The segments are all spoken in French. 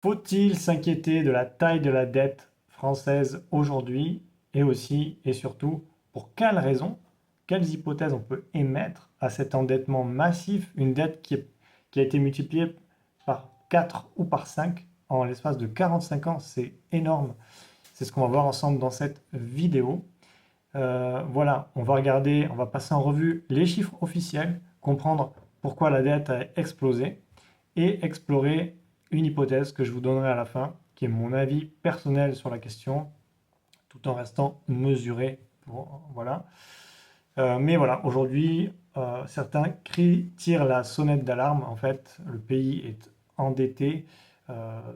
Faut-il s'inquiéter de la taille de la dette française aujourd'hui et aussi et surtout pour quelles raisons, quelles hypothèses on peut émettre à cet endettement massif, une dette qui a été multipliée par 4 ou par 5 en l'espace de 45 ans, c'est énorme. C'est ce qu'on va voir ensemble dans cette vidéo. Voilà, on va regarder, on va passer en revue les chiffres officiels, comprendre pourquoi la dette a explosé et explorer une hypothèse que je vous donnerai à la fin, qui est mon avis personnel sur la question, tout en restant mesuré. Voilà. Mais voilà, aujourd'hui, certains tirent la sonnette d'alarme. En fait, le pays est endetté,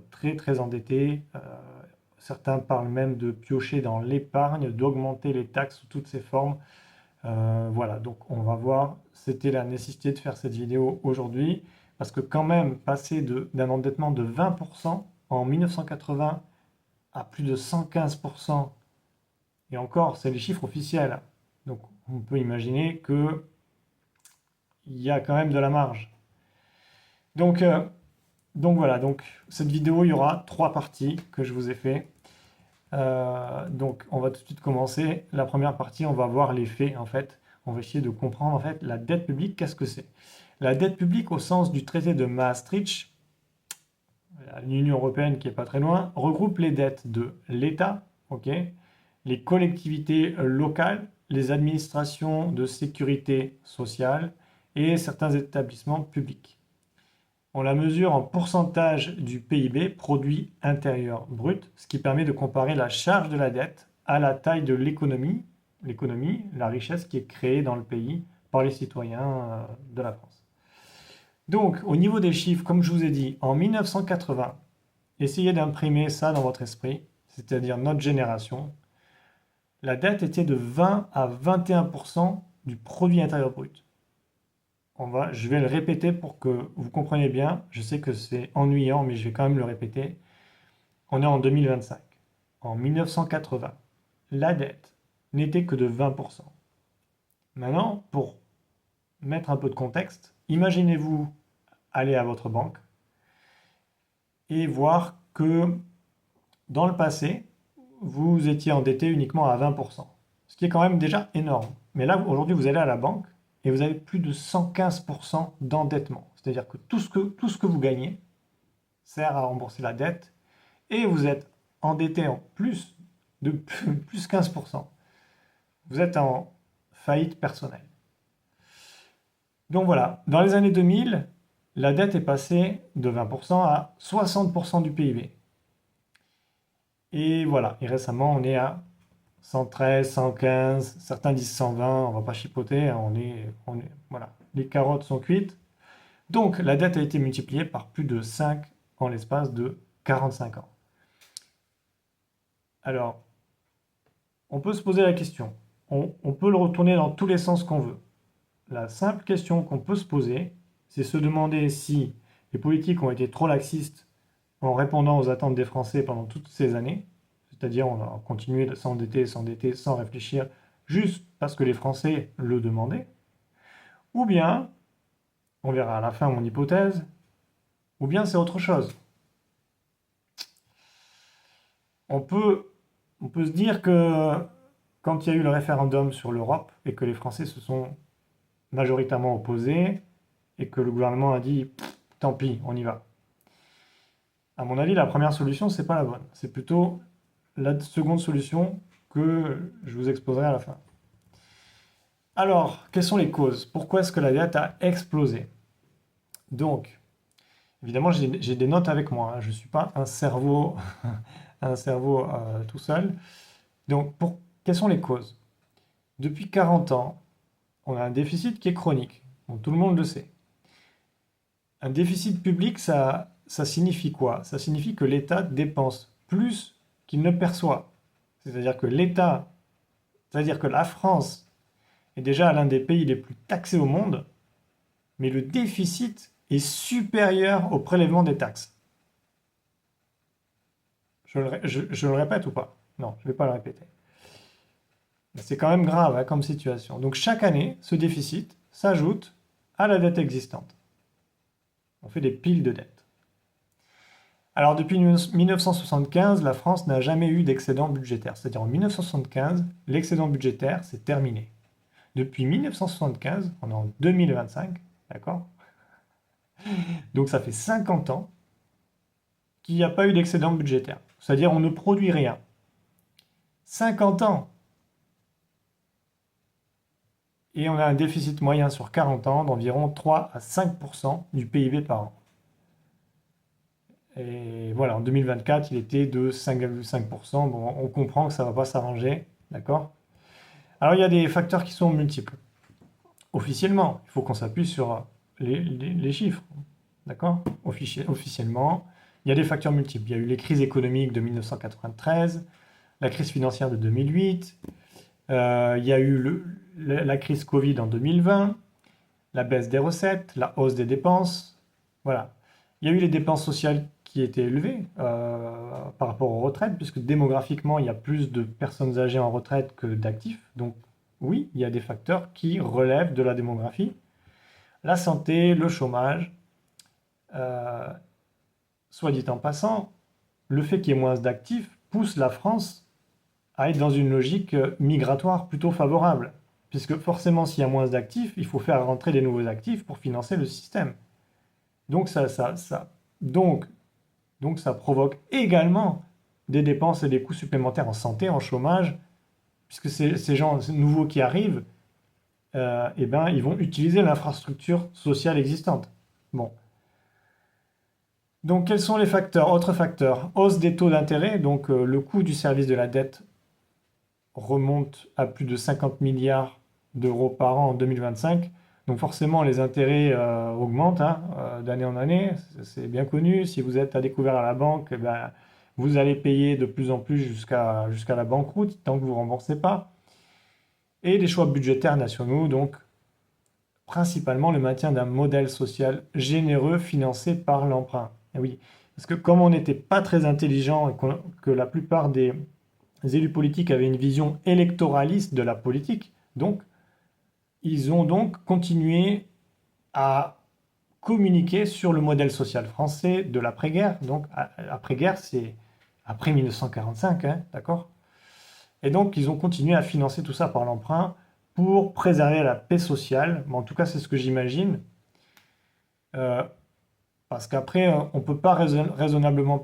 très très endetté. Certains parlent même de piocher dans l'épargne, d'augmenter les taxes sous toutes ses formes. Voilà, donc on va voir, c'était la nécessité de faire cette vidéo aujourd'hui, parce que quand même, passer d'un endettement de 20% en 1980 à plus de 115%, et encore, c'est les chiffres officiels, donc on peut imaginer qu'il y a quand même de la marge. Donc, euh, donc voilà, donc cette vidéo, il y aura 3 parties que je vous ai fait. Donc on va tout de suite commencer. La première partie, on va voir les faits en fait. On va essayer de comprendre en fait la dette publique, qu'est-ce que c'est? La dette publique au sens du traité de Maastricht, l'Union européenne qui est pas très loin, regroupe les dettes de l'État, ok, les collectivités locales, les administrations de sécurité sociale et certains établissements publics. On la mesure en pourcentage du PIB, produit intérieur brut, ce qui permet de comparer la charge de la dette à la taille de l'économie, la richesse qui est créée dans le pays par les citoyens de la France. Donc, au niveau des chiffres, comme je vous ai dit, en 1980, essayez d'imprimer ça dans votre esprit, c'est-à-dire notre génération, la dette était de 20 à 21% du produit intérieur brut. Je vais le répéter pour que vous compreniez bien. Je sais que c'est ennuyant, mais je vais quand même le répéter. On est en 2025. En 1980, la dette n'était que de 20%. Maintenant, pour mettre un peu de contexte, imaginez-vous aller à votre banque et voir que dans le passé, vous étiez endetté uniquement à 20%, ce qui est quand même déjà énorme. Mais là, aujourd'hui, vous allez à la banque et vous avez plus de 115% d'endettement. C'est-à-dire que tout ce que vous gagnez sert à rembourser la dette et vous êtes endetté en plus de plus 15%. Vous êtes en faillite personnelle. Donc voilà, dans les années 2000, la dette est passée de 20% à 60% du PIB. Et voilà, et récemment, on est à 113, 115, certains disent 120, on va pas chipoter, hein, voilà, les carottes sont cuites. Donc la dette a été multipliée par plus de 5 en l'espace de 45 ans. Alors, on peut se poser la question, on peut le retourner dans tous les sens qu'on veut. La simple question qu'on peut se poser, c'est se demander si les politiques ont été trop laxistes en répondant aux attentes des Français pendant toutes ces années, c'est-à-dire on a continué de s'endetter, s'endetter sans réfléchir, juste parce que les Français le demandaient, ou bien, on verra à la fin mon hypothèse, ou bien c'est autre chose. On peut, on peut se dire que quand il y a eu le référendum sur l'Europe et que les Français se sont majoritairement opposés et que le gouvernement a dit tant pis, on y va. À mon avis, la première solution, c'est pas la bonne. C'est plutôt la seconde solution que je vous exposerai à la fin. Alors, quelles sont les causes? Pourquoi est-ce que la dette a explosé? Donc, évidemment, j'ai des notes avec moi, hein. Je ne suis pas un cerveau, un cerveau tout seul. Donc, quelles sont les causes? Depuis 40 ans, on a un déficit qui est chronique. Donc, tout le monde le sait. Un déficit public, ça signifie quoi? Ça signifie que l'État dépense plus qu'il ne perçoit. C'est-à-dire que l'État, c'est-à-dire que la France est déjà l'un des pays les plus taxés au monde, mais le déficit est supérieur au prélèvement des taxes. Je le répète ou pas? Non, je ne vais pas le répéter. C'est quand même grave, hein, comme situation. Donc chaque année, ce déficit s'ajoute à la dette existante. On fait des piles de dettes. Alors depuis 1975, la France n'a jamais eu d'excédent budgétaire. C'est-à-dire en 1975, l'excédent budgétaire, c'est terminé. Depuis 1975, on est en 2025, d'accord? Donc ça fait 50 ans qu'il n'y a pas eu d'excédent budgétaire. C'est-à-dire on ne produit rien. 50 ans! Et on a un déficit moyen sur 40 ans d'environ 3 à 5% du PIB par an. Et voilà, en 2024, il était de 5,5%. Bon, on comprend que ça ne va pas s'arranger, d'accord? Alors il y a des facteurs qui sont multiples. Officiellement, il faut qu'on s'appuie sur les chiffres, d'accord? Officiellement, il y a des facteurs multiples. Il y a eu les crises économiques de 1993, la crise financière de 2008, il y a eu la crise Covid en 2020, la baisse des recettes, la hausse des dépenses. Voilà. Il y a eu les dépenses sociales qui étaient élevées par rapport aux retraites, puisque démographiquement, il y a plus de personnes âgées en retraite que d'actifs. Donc oui, il y a des facteurs qui relèvent de la démographie. La santé, le chômage. Euh, Soit dit en passant, le fait qu'il y ait moins d'actifs pousse la France à être dans une logique migratoire plutôt favorable. Puisque forcément, s'il y a moins d'actifs, il faut faire rentrer des nouveaux actifs pour financer le système. Donc donc, donc ça provoque également des dépenses et des coûts supplémentaires en santé, en chômage, puisque ces gens nouveaux qui arrivent, eh ben, ils vont utiliser l'infrastructure sociale existante. Bon. Donc quels sont les facteurs? Autres facteurs, hausse des taux d'intérêt, donc le coût du service de la dette remonte à plus de 50 milliards d'euros par an en 2025. Donc forcément, les intérêts augmentent hein, d'année en année, c'est bien connu. Si vous êtes à découvert à la banque, eh ben, vous allez payer de plus en plus jusqu'à la banqueroute tant que vous ne remboursez pas. Et les choix budgétaires nationaux, donc principalement le maintien d'un modèle social généreux financé par l'emprunt. Et oui, parce que comme on n'était pas très intelligent et que la plupart des élus politiques avaient une vision électoraliste de la politique, donc ils ont donc continué à communiquer sur le modèle social français de l'après-guerre. Donc après-guerre, c'est après 1945, hein, d'accord? Et donc ils ont continué à financer tout ça par l'emprunt pour préserver la paix sociale. Mais en tout cas, c'est ce que j'imagine. Euh, Parce qu'après, on ne peut pas raisonnablement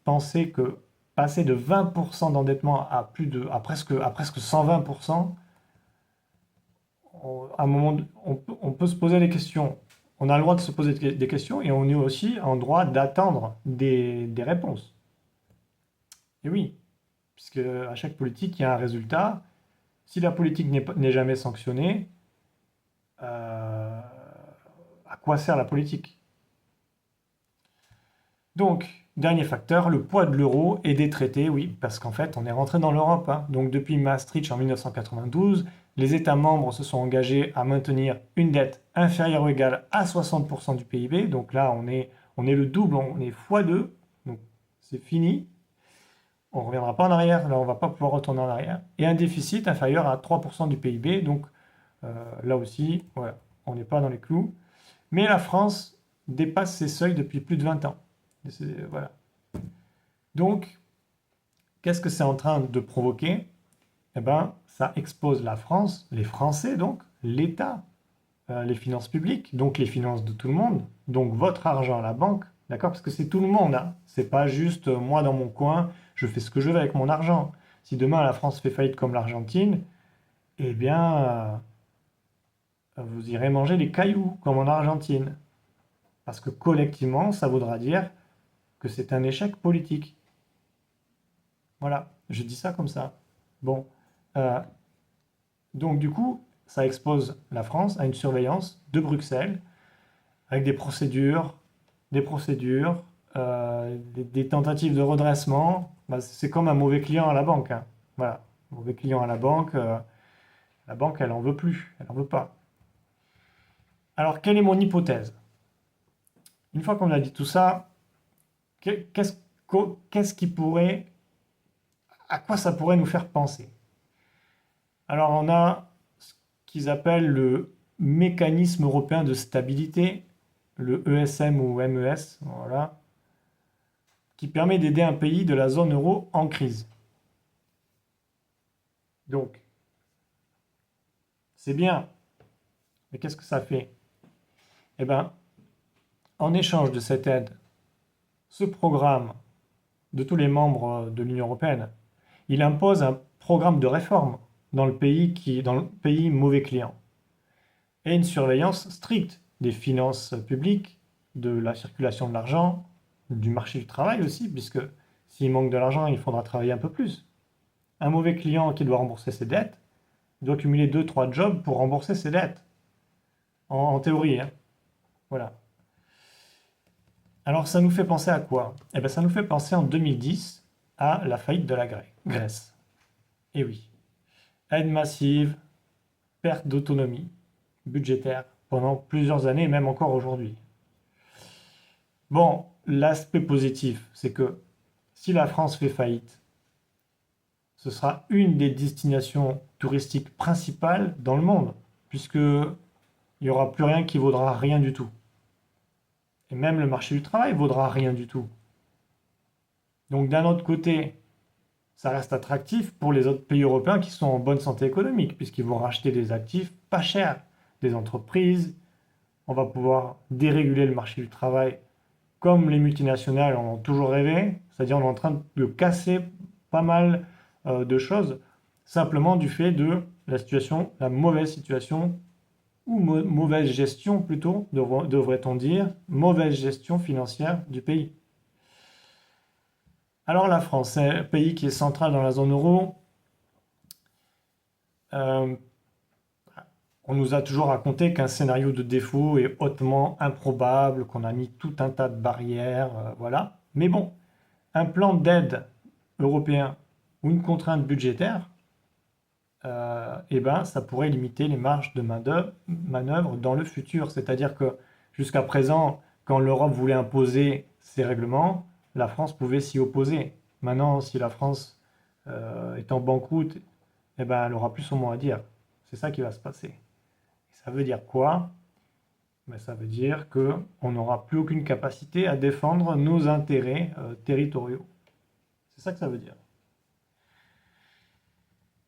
penser que passer de 20% d'endettement à presque 120%, à un moment, on peut se poser des questions. On a le droit de se poser des questions et on est aussi en droit d'attendre des réponses. Et oui, puisque à chaque politique, il y a un résultat. Si la politique n'est jamais sanctionnée, euh, à quoi sert la politique? Donc, dernier facteur, le poids de l'euro et des traités, oui, parce qu'en fait, on est rentré dans l'Europe, hein. Donc, depuis Maastricht en 1992, les États membres se sont engagés à maintenir une dette inférieure ou égale à 60% du PIB. Donc là, on est le double, on est x2. Donc, c'est fini. On ne reviendra pas en arrière. Là, on ne va pas pouvoir retourner en arrière. Et un déficit inférieur à 3% du PIB. Donc, là aussi, voilà, on n'est pas dans les clous. Mais la France dépasse ces seuils depuis plus de 20 ans. Voilà. Donc, qu'est-ce que c'est en train de provoquer? Eh bien, ça expose la France, les Français donc, l'État, les finances publiques, donc les finances de tout le monde, donc votre argent à la banque, d'accord? Parce que c'est tout le monde, hein. C'est pas juste moi dans mon coin, je fais ce que je veux avec mon argent. Si demain la France fait faillite comme l'Argentine, eh bien, vous irez manger des cailloux comme en Argentine. Parce que collectivement, ça voudra dire que c'est un échec politique. Voilà, je dis ça comme ça. Bon, euh, donc du coup, ça expose la France à une surveillance de Bruxelles avec des procédures, des tentatives de redressement. Bah, c'est comme un mauvais client à la banque, hein. Voilà, mauvais client à la banque, elle en veut plus, elle en veut pas. Alors, quelle est mon hypothèse? Une fois qu'on a dit tout ça, qu'est-ce qu'est-ce qui pourrait, à quoi ça pourrait nous faire penser? Alors, on a ce qu'ils appellent le mécanisme européen de stabilité, le ESM ou MES, voilà. qui permet d'aider un pays de la zone euro en crise. Donc, c'est bien, mais qu'est-ce que ça fait? Eh bien, en échange de cette aide, ce programme de tous les membres de l'Union européenne, il impose un programme de réforme dans le pays mauvais client et une surveillance stricte des finances publiques, de la circulation de l'argent, du marché du travail aussi, puisque s'il manque de l'argent, il faudra travailler un peu plus. Un mauvais client qui doit rembourser ses dettes doit cumuler 2-3 jobs pour rembourser ses dettes. En théorie, hein. Voilà. Alors ça nous fait penser à quoi? Eh bien ça nous fait penser en 2010 à la faillite de la Grèce. Et oui, aide massive, perte d'autonomie budgétaire pendant plusieurs années, même encore aujourd'hui. Bon, l'aspect positif, c'est que si la France fait faillite, ce sera une des destinations touristiques principales dans le monde, puisque il n'y aura plus rien qui vaudra rien du tout. Et même le marché du travail vaudra rien du tout. Donc d'un autre côté, ça reste attractif pour les autres pays européens qui sont en bonne santé économique, puisqu'ils vont racheter des actifs pas chers, des entreprises. On va pouvoir déréguler le marché du travail comme les multinationales en ont toujours rêvé, c'est-à-dire on est en train de casser pas mal de choses simplement du fait de la situation, la mauvaise situation ou mauvaise gestion plutôt, devrait-on dire, mauvaise gestion financière du pays. Alors la France, c'est un pays qui est central dans la zone euro. Euh, on nous a toujours raconté qu'un scénario de défaut est hautement improbable, qu'on a mis tout un tas de barrières, voilà. Mais bon, un plan d'aide européen ou une contrainte budgétaire, eh ben, ça pourrait limiter les marges de manœuvre dans le futur. C'est-à-dire que jusqu'à présent, quand l'Europe voulait imposer ses règlements, la France pouvait s'y opposer. Maintenant, si la France est en banqueroute, eh ben, elle n'aura plus son mot à dire. C'est ça qui va se passer. Et ça veut dire quoi? Ben, ça veut dire qu'on n'aura plus aucune capacité à défendre nos intérêts territoriaux. C'est ça que ça veut dire.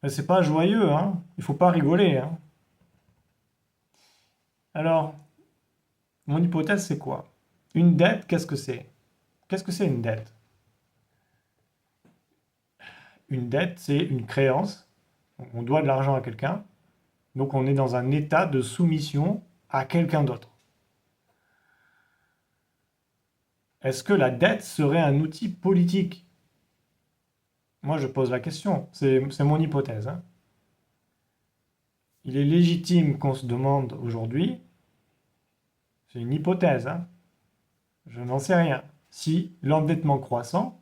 Mais c'est pas joyeux, hein. Il faut pas rigoler, hein. Alors, mon hypothèse, c'est quoi? Une dette, qu'est-ce que c'est? Qu'est-ce que c'est une dette? Une dette, c'est une créance. On doit de l'argent à quelqu'un. Donc on est dans un état de soumission à quelqu'un d'autre. Est-ce que la dette serait un outil politique? Moi, je pose la question. C'est mon hypothèse, hein. Il est légitime qu'on se demande aujourd'hui, c'est une hypothèse, hein, je n'en sais rien, si l'endettement croissant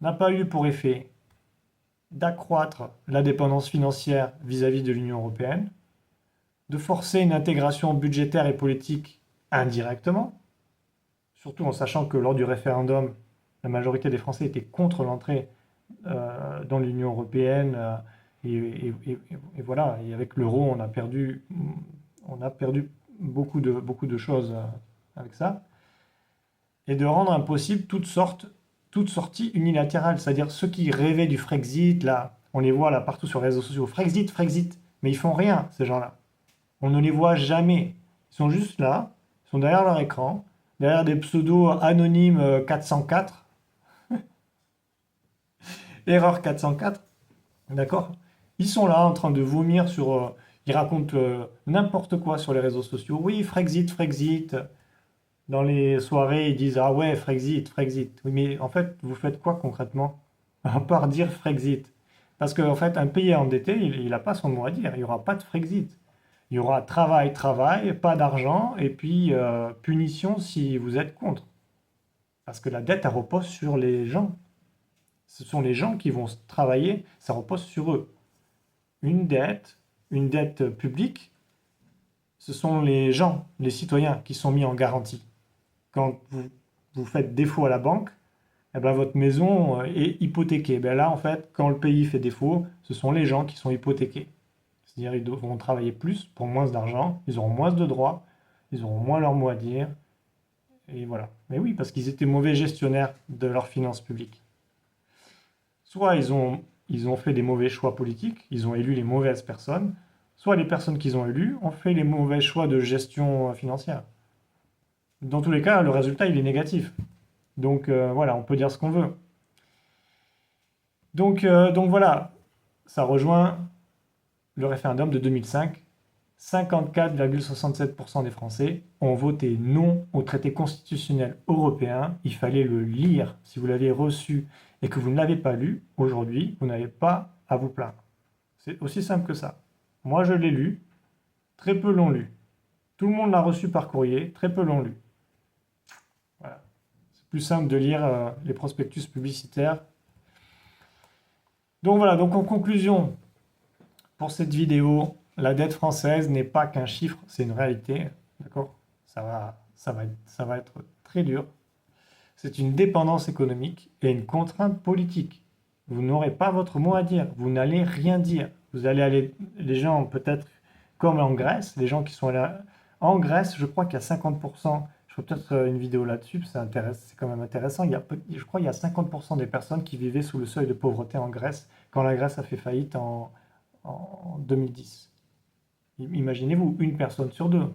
n'a pas eu pour effet d'accroître la dépendance financière vis-à-vis de l'Union européenne, de forcer une intégration budgétaire et politique indirectement, surtout en sachant que lors du référendum, la majorité des Français étaient contre l'entrée dans l'Union européenne, et voilà, et avec l'euro, on a perdu beaucoup de choses avec ça, et de rendre impossible toute sortie unilatérale. C'est-à-dire ceux qui rêvaient du Frexit, là, on les voit là partout sur les réseaux sociaux, Frexit, Frexit, mais ils font rien, ces gens-là. On ne les voit jamais. Ils sont juste là, ils sont derrière leur écran, derrière des pseudos anonymes 404, erreur 404, d'accord? Ils sont là en train de vomir ils racontent n'importe quoi sur les réseaux sociaux. Oui, Frexit, Frexit. Dans les soirées, ils disent ah ouais, Frexit, Frexit. Oui, mais en fait, vous faites quoi concrètement? À part dire Frexit. Parce qu'en fait, un pays endetté, il n'a pas son mot à dire. Il n'y aura pas de Frexit. Il y aura travail, travail, pas d'argent, et puis punition si vous êtes contre. Parce que la dette, elle repose sur les gens. Ce sont les gens qui vont travailler, ça repose sur eux. Une dette publique, ce sont les gens, les citoyens qui sont mis en garantie. Quand vous faites défaut à la banque, eh ben, votre maison est hypothéquée. Ben là, en fait, quand le pays fait défaut, ce sont les gens qui sont hypothéqués. C'est-à-dire ils devront travailler plus pour moins d'argent, ils auront moins de droits, ils auront moins leur mot à dire, Et voilà. Mais oui, parce qu'ils étaient mauvais gestionnaires de leurs finances publiques. Soit ils ont fait des mauvais choix politiques, ils ont élu les mauvaises personnes, soit les personnes qu'ils ont élues ont fait les mauvais choix de gestion financière. Dans tous les cas, le résultat, il est négatif. Donc voilà, on peut dire ce qu'on veut. Donc voilà, ça rejoint le référendum de 2005. 54,67% des Français ont voté non au traité constitutionnel européen. Il fallait le lire. Si vous l'avez reçu et que vous ne l'avez pas lu, aujourd'hui, vous n'avez pas à vous plaindre. C'est aussi simple que ça. Moi, je l'ai lu. Très peu l'ont lu. Tout le monde l'a reçu par courrier. Très peu l'ont lu. Voilà. C'est plus simple de lire les prospectus publicitaires. Donc voilà, donc en conclusion, pour cette vidéo, la dette française n'est pas qu'un chiffre, c'est une réalité. D'accord? Ça va être très dur. C'est une dépendance économique et une contrainte politique. Vous n'aurez pas votre mot à dire, vous n'allez rien dire. Vous allez aller, les gens peut-être comme en Grèce, les gens qui sont allés en Grèce, je crois qu'il y a 50%, je ferai peut-être une vidéo là-dessus, c'est quand même intéressant, je crois qu'il y a 50% des personnes qui vivaient sous le seuil de pauvreté en Grèce quand la Grèce a fait faillite en 2010. Imaginez-vous, une personne sur deux,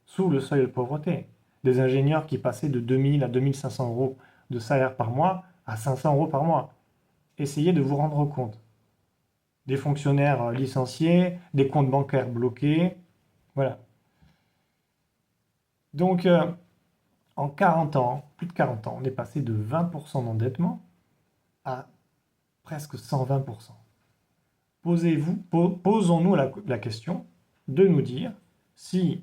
sous le seuil de pauvreté. Des ingénieurs qui passaient de 2000 à 2500 euros de salaire par mois à 500 euros par mois. Essayez de vous rendre compte. Des fonctionnaires licenciés, des comptes bancaires bloqués. Voilà. Donc, en 40 ans, plus de 40 ans, on est passé de 20% d'endettement à presque 120%. Posons-nous la question de nous dire si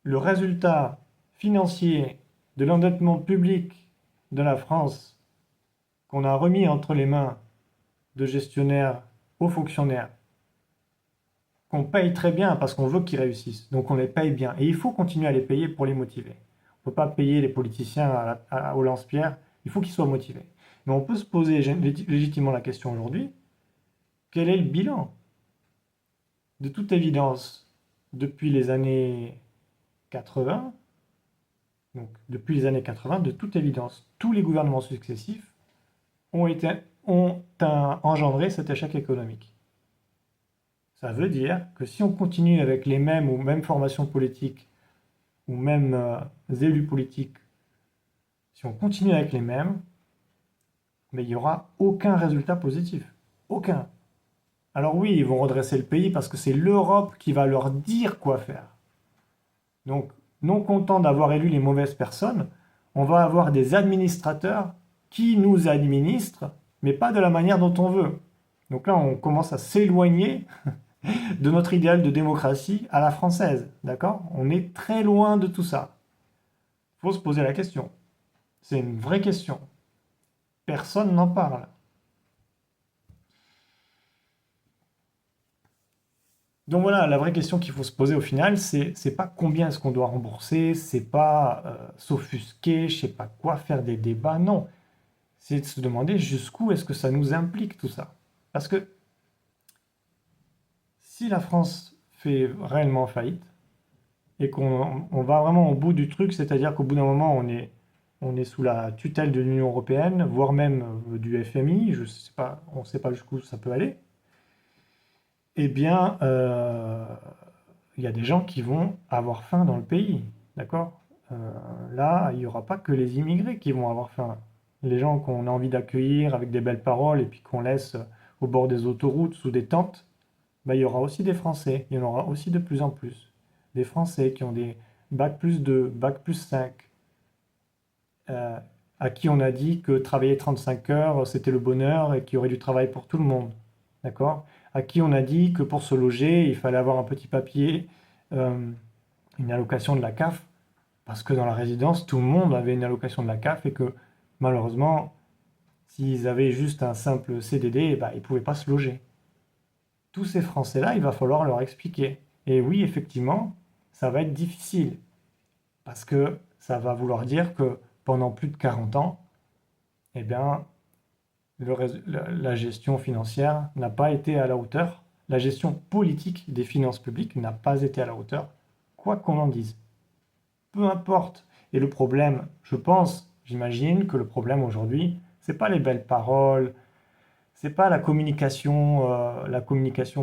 le résultat financier de l'endettement public de la France qu'on a remis entre les mains de gestionnaires aux fonctionnaires, qu'on paye très bien parce qu'on veut qu'ils réussissent, donc on les paye bien. Et il faut continuer à les payer pour les motiver. On ne peut pas payer les politiciens au lance-pierre, il faut qu'ils soient motivés. Mais on peut se poser légitimement la question aujourd'hui, quel est le bilan? De toute évidence, depuis les années 80, donc depuis les années 80, de toute évidence, tous les gouvernements successifs ont engendré cet échec économique. Ça veut dire que si on continue avec les mêmes formations politiques ou mêmes élus politiques, si on continue avec les mêmes, mais il n'y aura aucun résultat positif. Aucun. Alors oui, ils vont redresser le pays parce que c'est l'Europe qui va leur dire quoi faire. Donc, non content d'avoir élu les mauvaises personnes, on va avoir des administrateurs qui nous administrent, mais pas de la manière dont on veut. Donc là, on commence à s'éloigner de notre idéal de démocratie à la française, d'accord? On est très loin de tout ça. Il faut se poser la question. C'est une vraie question. Personne n'en parle. Donc voilà, la vraie question qu'il faut se poser au final, c'est pas combien est-ce qu'on doit rembourser, c'est pas s'offusquer, je sais pas quoi, faire des débats, non. C'est de se demander jusqu'où est-ce que ça nous implique tout ça. Parce que si la France fait réellement faillite et qu'on va vraiment au bout du truc, c'est-à-dire qu'au bout d'un moment on est sous la tutelle de l'Union européenne, voire même du FMI, je sais pas, on ne sait pas jusqu'où ça peut aller, eh bien, il y a des gens qui vont avoir faim dans le pays, d'accord? Là, il n'y aura pas que les immigrés qui vont avoir faim. Les gens qu'on a envie d'accueillir avec des belles paroles et puis qu'on laisse au bord des autoroutes sous des tentes, bah, il y aura aussi des Français, il y en aura aussi de plus en plus. Des Français qui ont des bac plus 2, bac plus 5, euh, à qui on a dit que travailler 35 heures, c'était le bonheur et qu'il y aurait du travail pour tout le monde. D'accord? À qui on a dit que pour se loger, il fallait avoir un petit papier, euh, une allocation de la CAF, parce que dans la résidence, tout le monde avait une allocation de la CAF et que malheureusement, s'ils avaient juste un simple CDD, bah, ils ne pouvaient pas se loger. Tous ces Français-là, il va falloir leur expliquer. Et oui, effectivement, ça va être difficile, parce que ça va vouloir dire que pendant plus de 40 ans, eh bien, la gestion financière n'a pas été à la hauteur, la gestion politique des finances publiques n'a pas été à la hauteur, quoi qu'on en dise. Peu importe, Et le problème, je pense, j'imagine que le problème aujourd'hui, c'est pas les belles paroles, c'est pas la communication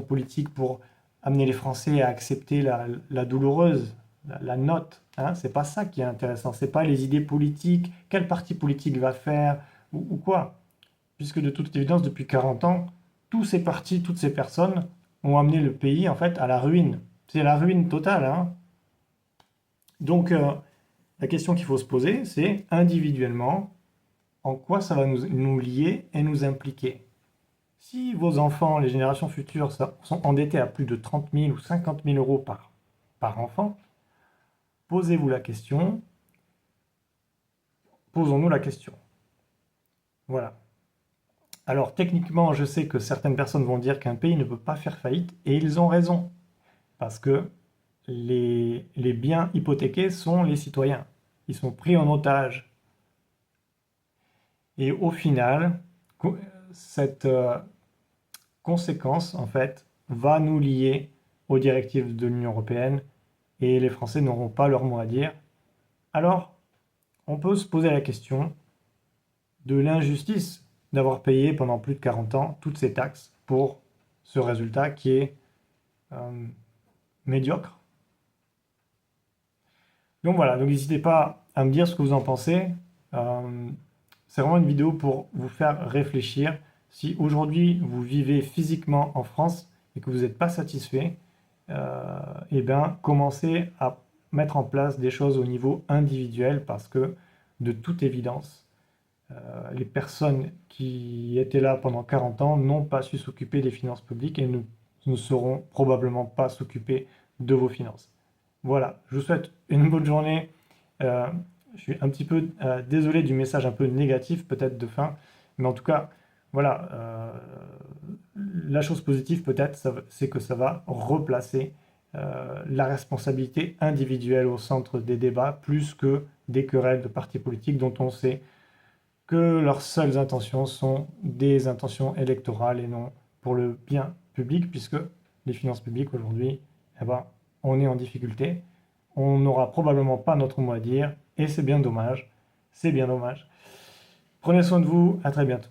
politique pour amener les Français à accepter la douloureuse, la note. Hein, c'est pas ça qui est intéressant. C'est pas les idées politiques, quel parti politique va faire ou quoi. Puisque de toute évidence, depuis 40 ans, tous ces partis, toutes ces personnes ont amené le pays en fait à la ruine. C'est la ruine totale. Hein. Donc la question qu'il faut se poser, c'est individuellement, en quoi ça va nous lier et nous impliquer. Si vos enfants, les générations futures, sont endettés à plus de 30 000 ou 50 000 euros par enfant, posez-vous la question, posons-nous la question. Voilà. Alors techniquement, je sais que certaines personnes vont dire qu'un pays ne peut pas faire faillite, et ils ont raison, parce que les biens hypothéqués sont les citoyens. Ils sont pris en otage. Et au final, cette conséquence, en fait, va nous lier aux directives de l'Union européenne et les Français n'auront pas leur mot à dire. Alors, on peut se poser la question de l'injustice d'avoir payé pendant plus de 40 ans toutes ces taxes pour ce résultat qui est médiocre. Donc voilà, donc n'hésitez pas à me dire ce que vous en pensez. C'est vraiment une vidéo pour vous faire réfléchir. Si aujourd'hui vous vivez physiquement en France et que vous n'êtes pas satisfait, eh bien, commencez à mettre en place des choses au niveau individuel parce que, de toute évidence, les personnes qui étaient là pendant 40 ans n'ont pas su s'occuper des finances publiques et ne sauront probablement pas s'occuper de vos finances. Voilà, je vous souhaite une bonne journée. Euh, je suis un petit peu désolé du message un peu négatif peut-être de fin, mais en tout cas, voilà, la chose positive peut-être, c'est que ça va replacer la responsabilité individuelle au centre des débats, plus que des querelles de partis politiques dont on sait que leurs seules intentions sont des intentions électorales et non pour le bien public, puisque les finances publiques aujourd'hui, eh ben, on est en difficulté. On n'aura probablement pas notre mot à dire, et c'est bien dommage. C'est bien dommage. Prenez soin de vous, à très bientôt.